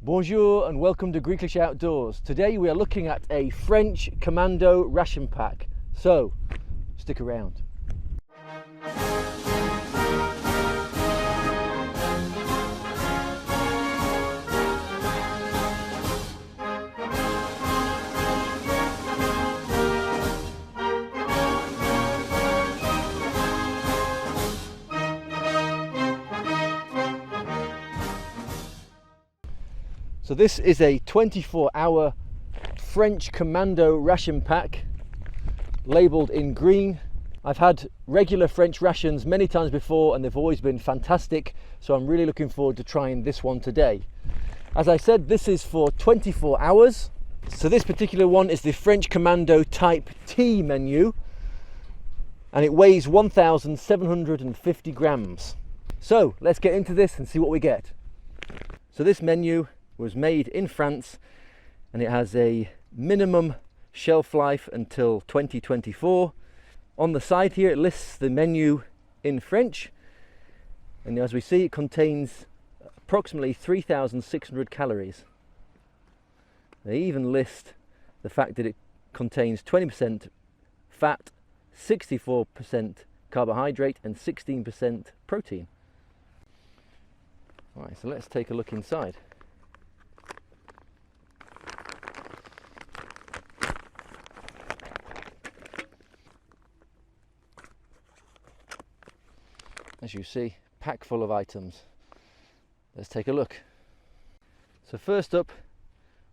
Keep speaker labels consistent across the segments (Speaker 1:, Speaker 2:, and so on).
Speaker 1: Bonjour and welcome to Greeklish Outdoors. Today we are looking at a French Commando ration pack, so stick around. So this is a 24-hour French Commando ration pack, labelled in green. I've had regular French rations many times before and they've always been fantastic, so I'm really looking forward to trying this one today. As I said, this is for 24 hours. So this particular one is the French Commando Type T menu, and it weighs 1,750 grams. So let's get into this and see what we get. So this menu was made in France and it has a minimum shelf life until 2024. On the side here it lists the menu in French, and as we see it contains approximately 3,600 calories. They even list the fact that it contains 20% fat, 64% carbohydrate and 16% protein. Alright, so let's take a look inside. As you see, pack full of items. Let's take a look. So first up,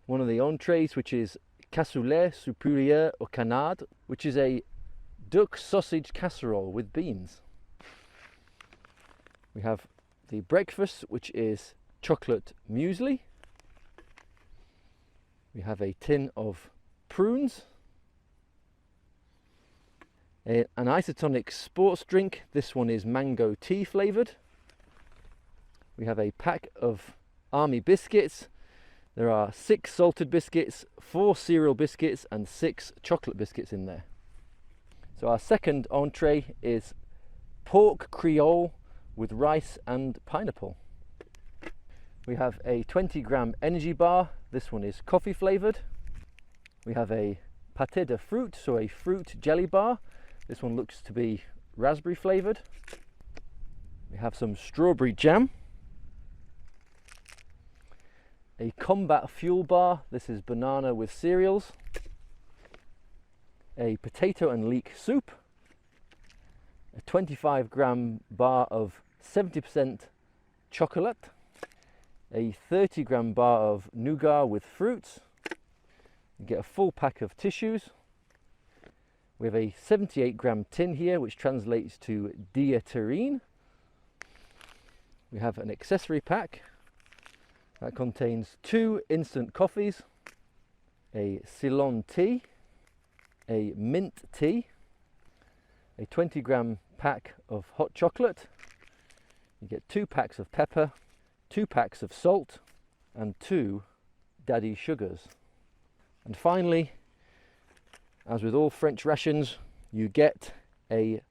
Speaker 1: one of the entrees, which is cassoulet supérieur au canard, which is a duck sausage casserole with beans. We have the breakfast, which is chocolate muesli. We have a tin of prunes. An isotonic sports drink. This one is mango tea flavoured. We have a pack of army biscuits. There are 6 salted biscuits, 4 cereal biscuits and 6 chocolate biscuits in there. So our second entree is pork creole with rice and pineapple. We have a 20-gram energy bar. This one is coffee flavoured. We have a pâté de fruit, so a fruit jelly bar. This one looks to be raspberry flavoured. We have some strawberry jam. A combat fuel bar. This is banana with cereals. A potato and leek soup. A 25-gram bar of 70% chocolate. A 30-gram bar of nougat with fruits. You get a full pack of tissues. We have a 78-gram tin here, which translates to diaterine. We have an accessory pack that contains 2 instant coffees, a Ceylon tea, a mint tea, a 20-gram pack of hot chocolate. You get 2 packs of pepper, 2 packs of salt, and 2 daddy sugars. And finally, as with all French rations, you get a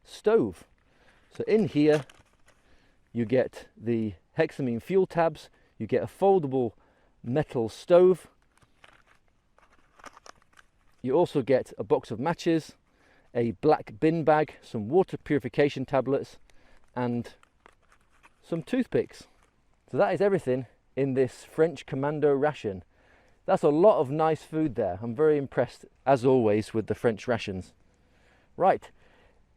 Speaker 1: stove. So in here you get the hexamine fuel tabs, you get a foldable metal stove, you also get a box of matches, a black bin bag, some water purification tablets and some toothpicks. So that is everything in this French Commando ration. That's a lot of nice food there. I'm very impressed, as always, with the French rations. Right,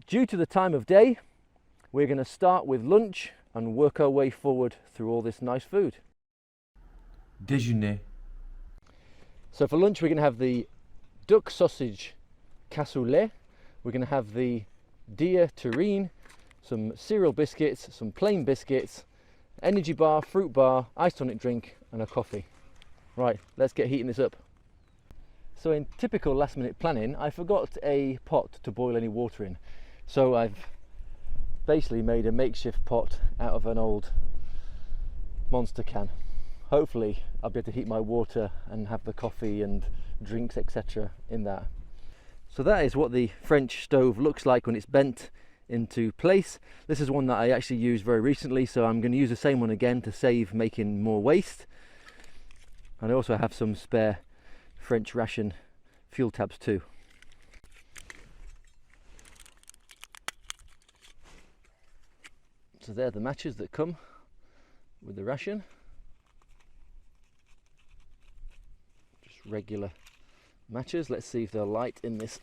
Speaker 1: due to the time of day, we're going to start with lunch and work our way forward through all this nice food.
Speaker 2: Déjeuner.
Speaker 1: So for lunch, we're going to have the duck sausage cassoulet. We're going to have the dia terrine, some cereal biscuits, some plain biscuits, energy bar, fruit bar, ice tonic drink, and a coffee. Right, let's get heating this up. So in typical last minute planning, I forgot a pot to boil any water in. So I've basically made a makeshift pot out of an old Monster can. Hopefully I'll be able to heat my water and have the coffee and drinks, etc. in that. So that is what the French stove looks like when it's bent into place. This is one that I actually used very recently, so I'm going to use the same one again to save making more waste. And I also have some spare French ration fuel tabs too. So they're the matches that come with the ration. Just regular matches. Let's see if they'll light in this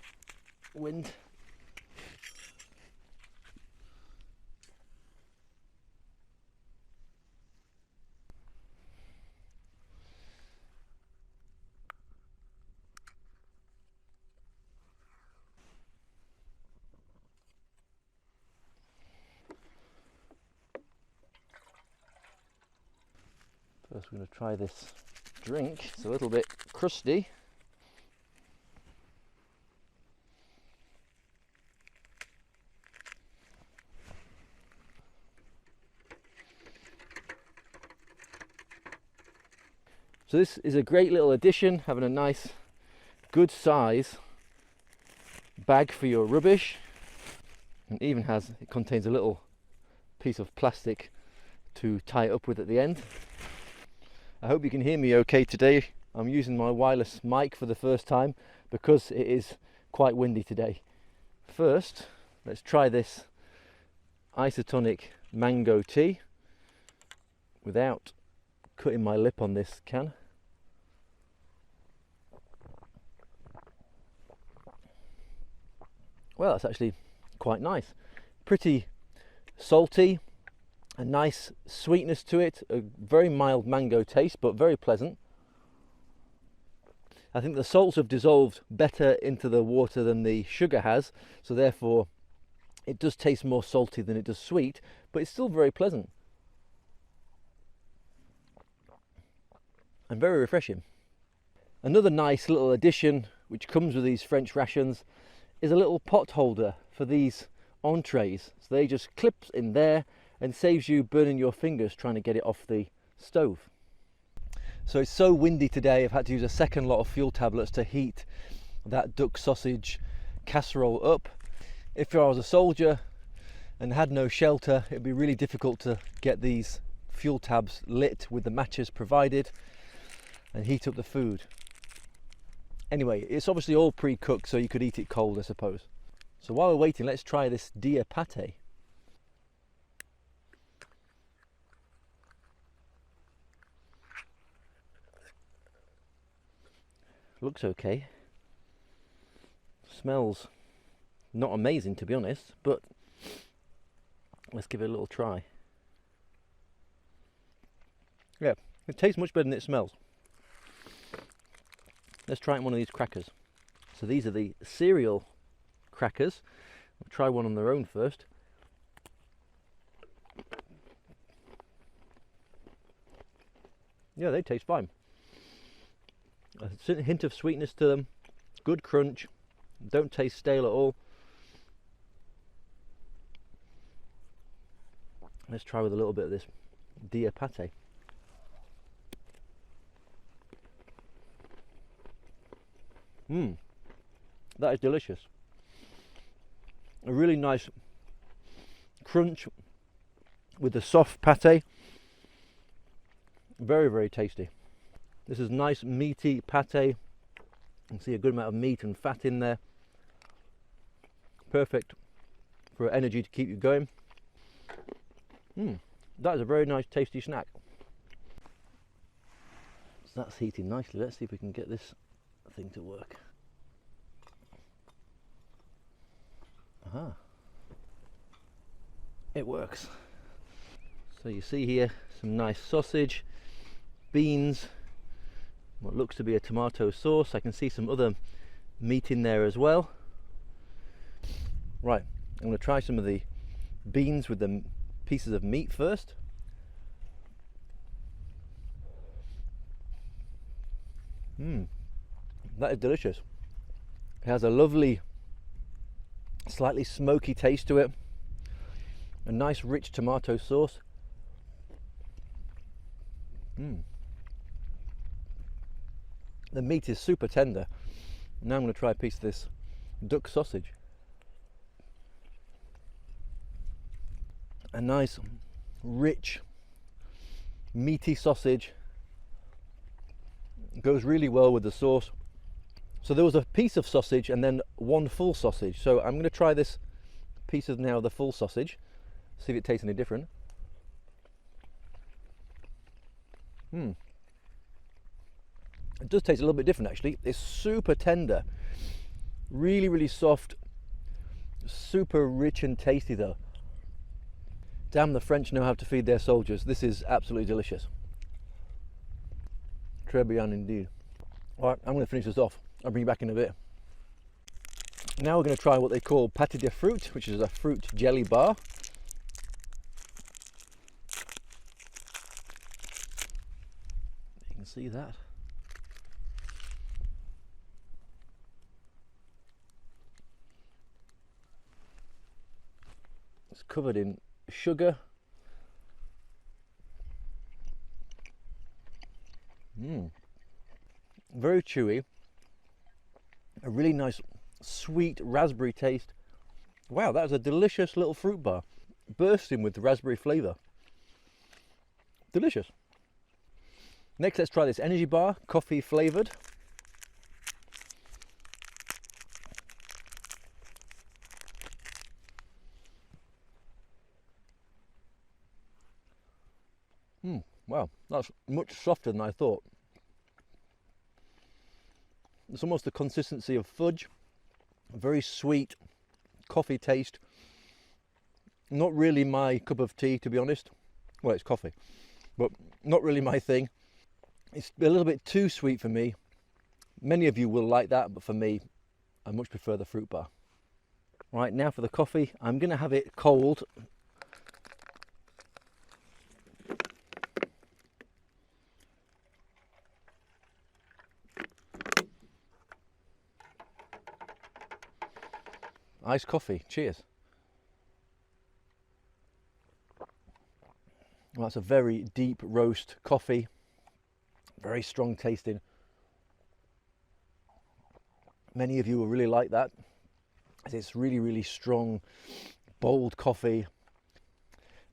Speaker 1: wind. First we're going to try this drink. It's a little bit crusty. So this is a great little addition, having a nice good size bag for your rubbish, and even it contains a little piece of plastic to tie it up with at the end. I hope you can hear me okay today. I'm using my wireless mic for the first time because it is quite windy today. First, let's try this isotonic mango tea without cutting my lip on this can. Well, that's actually quite nice. Pretty salty, a nice sweetness to it, a very mild mango taste, but very pleasant. I think the salts have dissolved better into the water than the sugar has, so therefore it does taste more salty than it does sweet, but it's still very pleasant and very refreshing. Another nice little addition which comes with these French rations is a little pot holder for these entrees. So they just clip in there and saves you burning your fingers trying to get it off the stove. So it's so windy today, I've had to use a second lot of fuel tablets to heat that duck sausage casserole up. If I was a soldier and had no shelter, it'd be really difficult to get these fuel tabs lit with the matches provided and heat up the food. Anyway, it's obviously all pre-cooked, so you could eat it cold, I suppose. So while we're waiting, let's try this deer pate. Looks okay. Smells not amazing, to be honest, but let's give it a little try. Yeah, it tastes much better than it smells. Let's try it on one of these crackers. So these are the cereal crackers. I'll try one on their own first. Yeah, they taste fine. A hint of sweetness to them, good crunch, don't taste stale at all. Let's try with a little bit of this deer pate. That is delicious. A really nice crunch with the soft pate. Very, very tasty. This is nice meaty pate. You can see a good amount of meat and fat in there. Perfect for energy to keep you going. That is a very nice tasty snack. So that's heating nicely. Let's see if we can get this thing to work. Aha. It works. So you see here some nice sausage, beans, what looks to be a tomato sauce. I can see some other meat in there as well. Right, I'm going to try some of the beans with the pieces of meat first. That is delicious. It has a lovely, slightly smoky taste to it. A nice rich tomato sauce. The meat is super tender. Now I'm going to try a piece of this duck sausage. A nice, rich, meaty sausage. It goes really well with the sauce. So there was a piece of sausage and then one full sausage. So I'm going to try this piece of now the full sausage, see if it tastes any different. It does taste a little bit different actually. It's super tender, really, really soft, super rich and tasty though. Damn, the French know how to feed their soldiers. This is absolutely delicious. Très bien indeed. All right, I'm going to finish this off. I'll bring you back in a bit. Now we're going to try what they call pâté de fruit, which is a fruit jelly bar. You can see that. It's covered in sugar. Very chewy. A really nice sweet raspberry taste. Wow, that is a delicious little fruit bar, bursting with raspberry flavour. Delicious. Next, let's try this energy bar, coffee flavoured. Wow, that's much softer than I thought. It's almost the consistency of fudge, a very sweet coffee taste. Not really my cup of tea, to be honest. Well, it's coffee, but not really my thing. It's a little bit too sweet for me. Many of you will like that, but for me, I much prefer the fruit bar. Right, now for the coffee, I'm going to have it cold. Iced coffee, cheers. Well, that's a very deep roast coffee, very strong tasting. Many of you will really like that. It's really, really strong, bold coffee.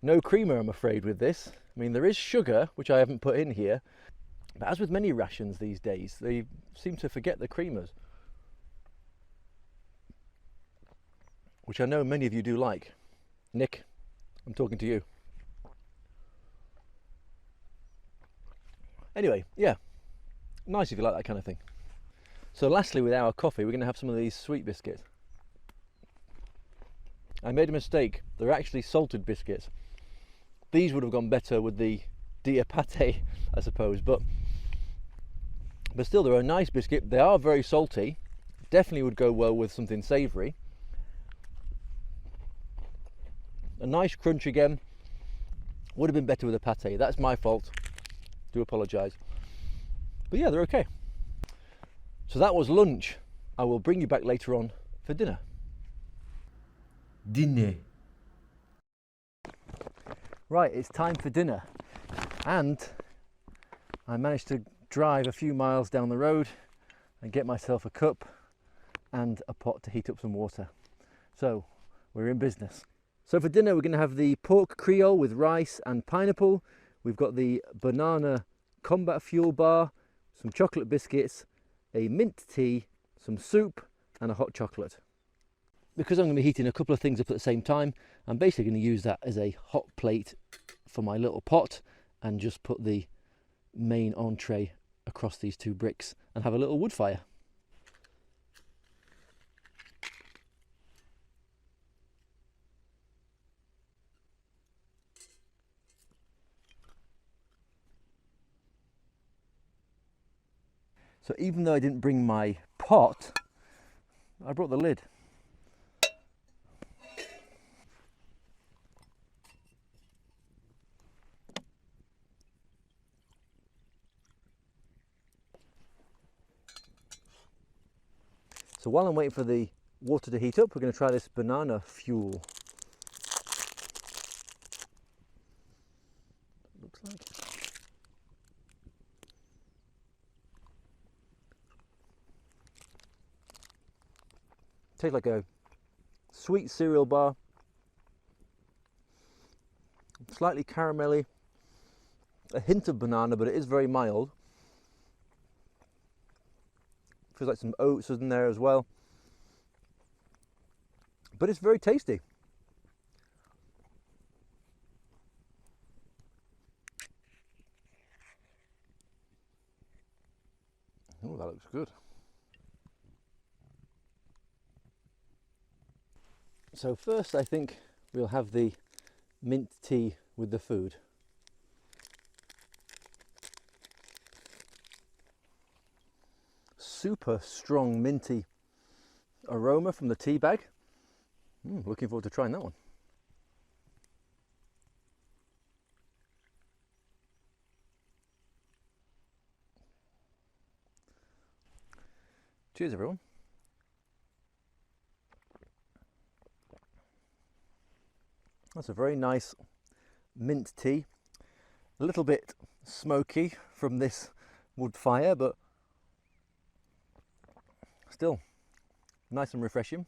Speaker 1: No creamer, I'm afraid, with this. I mean, there is sugar, which I haven't put in here, but as with many rations these days, they seem to forget the creamers, which I know many of you do like. Nick, I'm talking to you. Anyway, yeah, nice if you like that kind of thing. So lastly, with our coffee, we're going to have some of these sweet biscuits. I made a mistake. They're actually salted biscuits. These would have gone better with the deer pate, I suppose, but still, they're a nice biscuit. They are very salty. Definitely would go well with something savoury. A nice crunch again. Would have been better with a pate. That's my fault. Do apologise. But yeah, they're okay. So that was lunch. I will bring you back later on for dinner.
Speaker 2: Dîner.
Speaker 1: Right, it's time for dinner. And I managed to drive a few miles down the road and get myself a cup and a pot to heat up some water. So we're in business. So for dinner, we're going to have the pork creole with rice and pineapple. We've got the banana combat fuel bar, some chocolate biscuits, a mint tea, some soup and a hot chocolate. Because I'm going to be heating a couple of things up at the same time, I'm basically going to use that as a hot plate for my little pot and just put the main entree across these two bricks and have a little wood fire. So even though I didn't bring my pot, I brought the lid. So while I'm waiting for the water to heat up, we're going to try this banana fuel. Looks like. Tastes like a sweet cereal bar, slightly caramelly, a hint of banana, but it is very mild. Feels like some oats in there as well. But it's very tasty. Oh, that looks good. So first I think we'll have the mint tea with the food. Super strong minty aroma from the tea bag. Looking forward to trying that one. Cheers everyone. That's a very nice mint tea. A little bit smoky from this wood fire, but still nice and refreshing.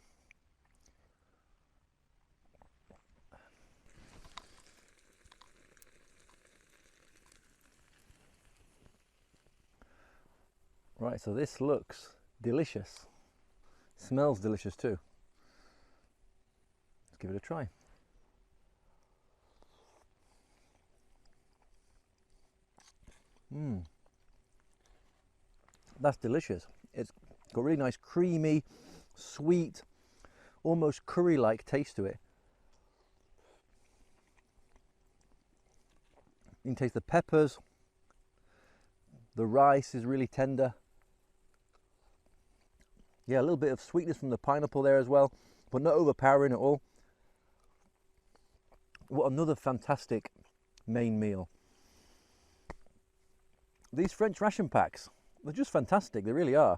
Speaker 1: Right, so this looks delicious. Smells delicious too. Let's give it a try. That's delicious. It's got really nice creamy, sweet, almost curry-like taste to it. You can taste the peppers. The rice is really tender. Yeah, a little bit of sweetness from the pineapple there as well, but not overpowering at all. What another fantastic main meal. These French ration packs, they're just fantastic, they really are.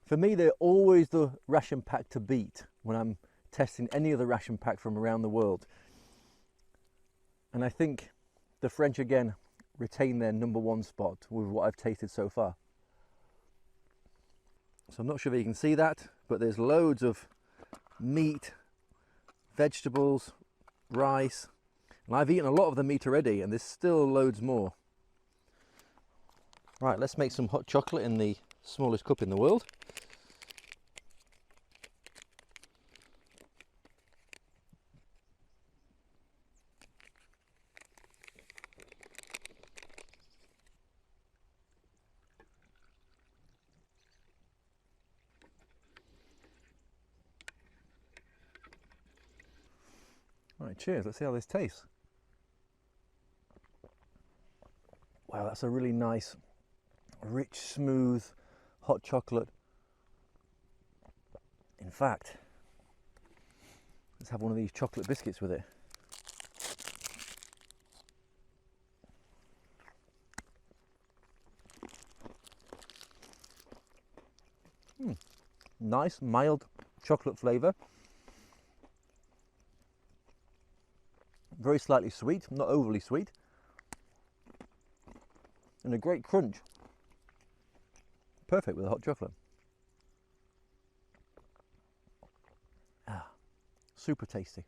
Speaker 1: For me, they're always the ration pack to beat when I'm testing any other ration pack from around the world. And I think the French again retain their #1 spot with what I've tasted so far. So I'm not sure if you can see that, but there's loads of meat, vegetables, rice, and I've eaten a lot of the meat already, and there's still loads more. Right, let's make some hot chocolate in the smallest cup in the world. Right, cheers, let's see how this tastes. Wow, that's a really nice, rich, smooth, hot chocolate. In fact, let's have one of these chocolate biscuits with it. Nice, mild chocolate flavour. Very slightly sweet, not overly sweet. And a great crunch. Perfect with a hot chocolate. Super tasty.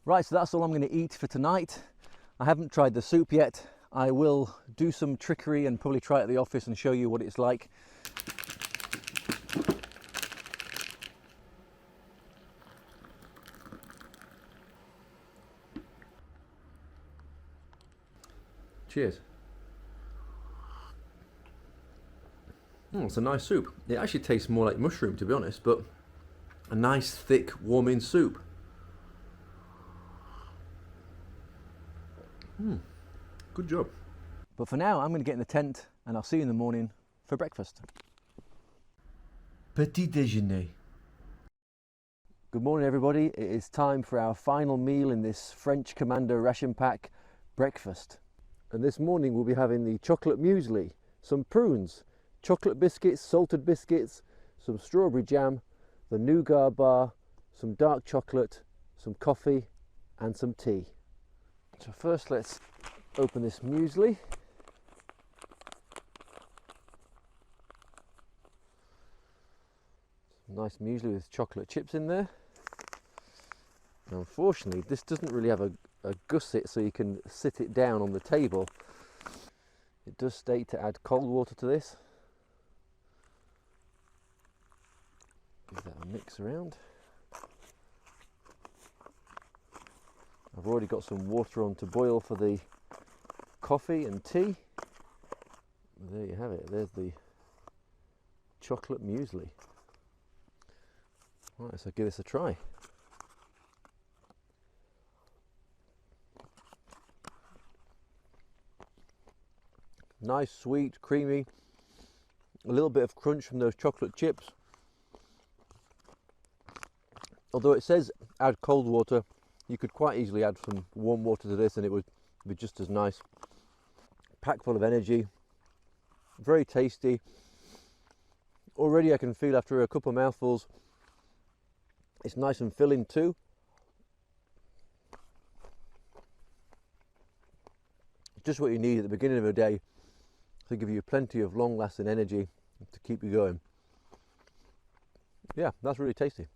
Speaker 1: Right, so that's all I'm going to eat for tonight. I haven't tried the soup yet. I will do some trickery and probably try it at the office and show you what it's like. Cheers. It's a nice soup. It actually tastes more like mushroom, to be honest, but a nice, thick, warming soup. Good job. But for now, I'm going to get in the tent and I'll see you in the morning for breakfast.
Speaker 2: Petit déjeuner.
Speaker 1: Good morning, everybody. It is time for our final meal in this French Commando ration pack, breakfast. And this morning we'll be having the chocolate muesli, some prunes, chocolate biscuits, salted biscuits, some strawberry jam, the nougat bar, some dark chocolate, some coffee and some tea. So first let's open this muesli. Nice muesli with chocolate chips in there. Now, unfortunately, this doesn't really have a gusset so you can sit it down on the table. It does state to add cold water to this. Mix around. I've already got some water on to boil for the coffee and tea. There you have it, there's the chocolate muesli. Right, so give this a try. Nice, sweet, creamy, a little bit of crunch from those chocolate chips. Although it says add cold water, you could quite easily add some warm water to this and it would be just as nice. Packed full of energy, very tasty. Already I can feel after a couple of mouthfuls, it's nice and filling too. Just what you need at the beginning of a day to give you plenty of long-lasting energy to keep you going. Yeah, that's really tasty.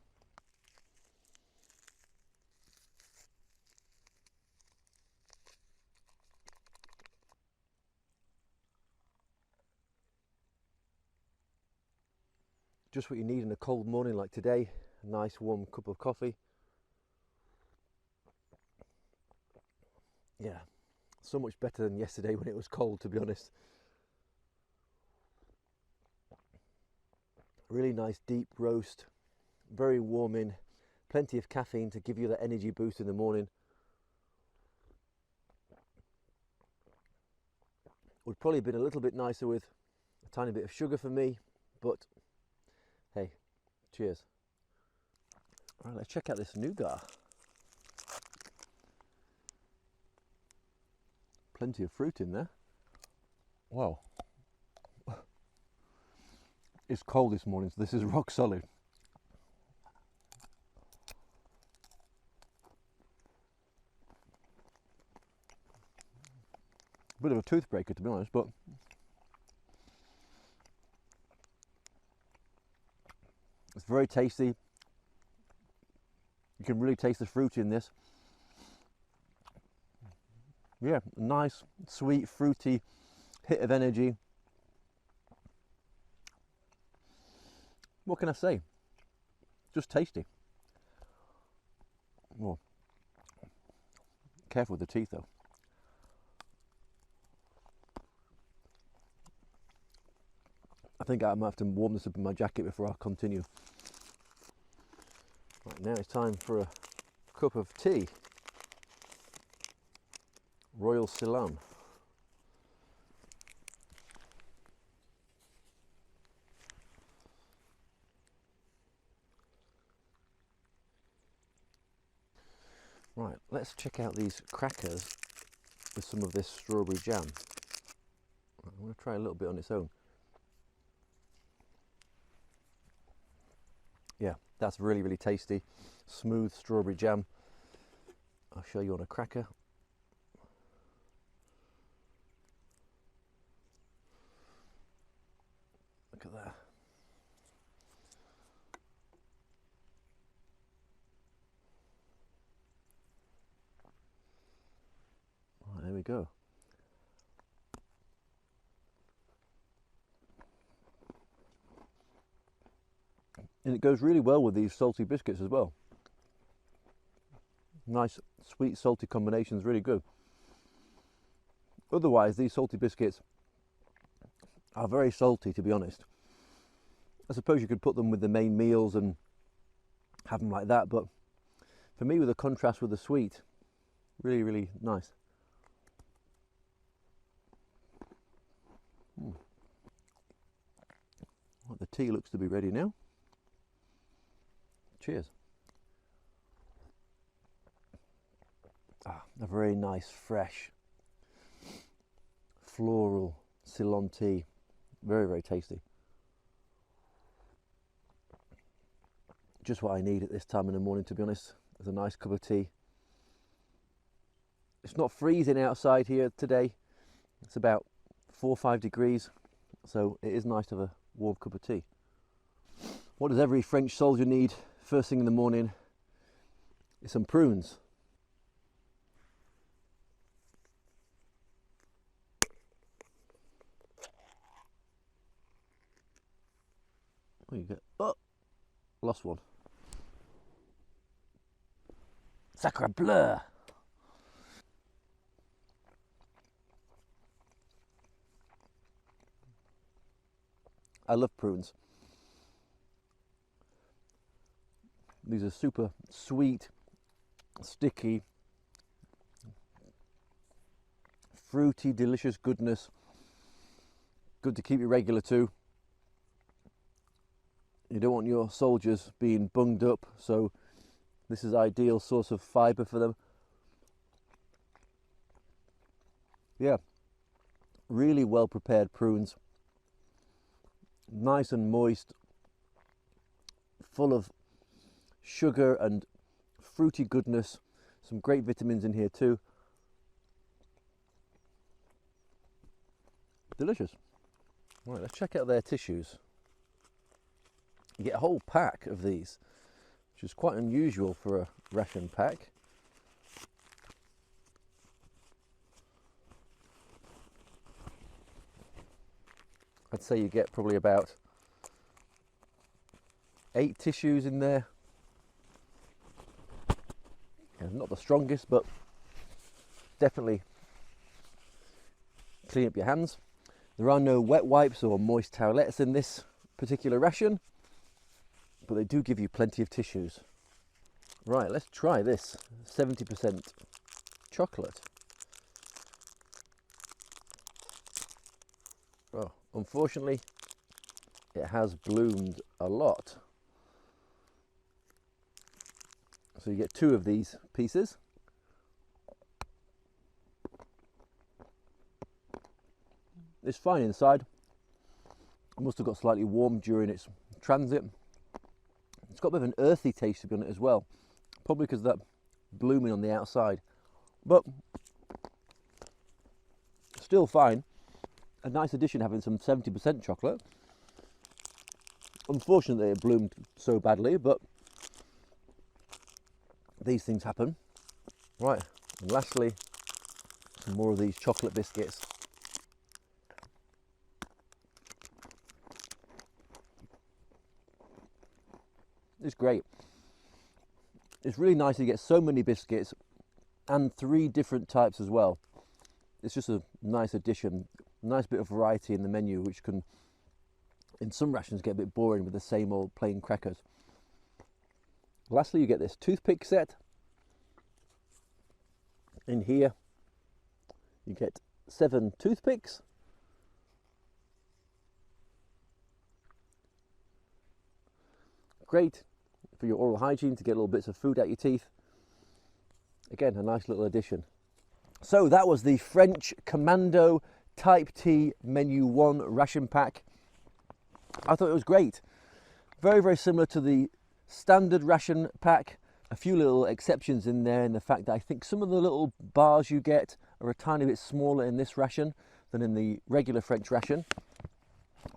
Speaker 1: Just what you need in a cold morning like today. A nice warm cup of coffee. Yeah, so much better than yesterday when it was cold, to be honest. Really nice deep roast, very warming, plenty of caffeine to give you that energy boost in the morning. Would probably have been a little bit nicer with a tiny bit of sugar for me, but hey, cheers. All right, let's check out this nougat. Plenty of fruit in there. Wow. It's cold this morning, so this is rock solid. Bit of a tooth breaker, to be honest, but it's very tasty. You can really taste the fruit in this. Yeah, nice, sweet, fruity hit of energy. What can I say? Just tasty. Oh, careful with the teeth though. I think I might have to warm this up in my jacket before I continue. Right, now it's time for a cup of tea. Royal Ceylon. Right, let's check out these crackers with some of this strawberry jam. I'm going to try a little bit on its own. Yeah, that's really, really tasty. Smooth strawberry jam. I'll show you on a cracker. Look at that. Right, there we go. And it goes really well with these salty biscuits as well. Nice sweet salty combination is really good. Otherwise these salty biscuits are very salty, to be honest. I suppose you could put them with the main meals and have them like that, but for me, with the contrast with the sweet, really, really nice. Well, the tea looks to be ready now. Cheers. A very nice, fresh, floral Ceylon tea. Very, very tasty. Just what I need at this time in the morning, to be honest. There's a nice cup of tea. It's not freezing outside here today. It's about 4 or 5 degrees, so it is nice to have a warm cup of tea. What does every French soldier need first thing in the morning? It's some prunes. Oh, you get, oh, lost one. Sacre bleu! I love prunes. These are super sweet, sticky, fruity, delicious goodness. Good to keep you regular too. You don't want your soldiers being bunged up, so this is ideal source of fibre for them. Yeah, really well prepared prunes. Nice and moist, full of sugar and fruity goodness. Some great vitamins in here too. Delicious. Right, let's check out their tissues. You get a whole pack of these, which is quite unusual for a ration pack. I'd say you get probably about 8 tissues in there. Yeah, not the strongest, but definitely clean up your hands. There are no wet wipes or moist towelettes in this particular ration, but they do give you plenty of tissues. Right, let's try this 70% chocolate. Oh, unfortunately, it has bloomed a lot. So you get 2 of these pieces. It's fine inside. It must have got slightly warm during its transit. It's got a bit of an earthy taste on it as well, probably because of that blooming on the outside, but still fine. A nice addition having some 70% chocolate. Unfortunately it bloomed so badly, but these things happen. Right, and lastly, some more of these chocolate biscuits. It's great. It's really nice to get so many biscuits and 3 different types as well. It's just a nice addition, nice bit of variety in the menu, which can, in some rations, get a bit boring with the same old plain crackers. Lastly, you get this toothpick set. In here, you get 7 toothpicks. Great for your oral hygiene to get little bits of food out your teeth. Again, a nice little addition. So that was the French Commando Type T Menu 1 ration pack. I thought it was great. Very, very similar to the standard ration pack. A few little exceptions in there in the fact that I think some of the little bars you get are a tiny bit smaller in this ration than in the regular French ration.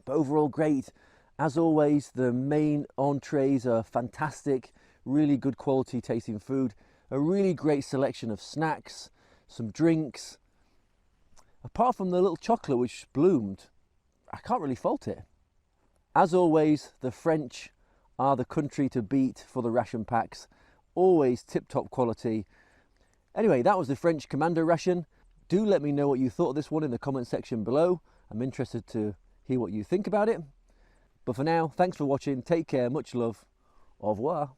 Speaker 1: But overall great. As always, the main entrees are fantastic, really good quality tasting food, a really great selection of snacks, some drinks. Apart from the little chocolate which bloomed, I can't really fault it. As always, the French are the country to beat for the ration packs, always tip-top quality. Anyway, that was the French Commando ration. Do let me know what you thought of this one in the comment section below. I'm interested to hear what you think about it. But for now, thanks for watching, take care, much love, au revoir.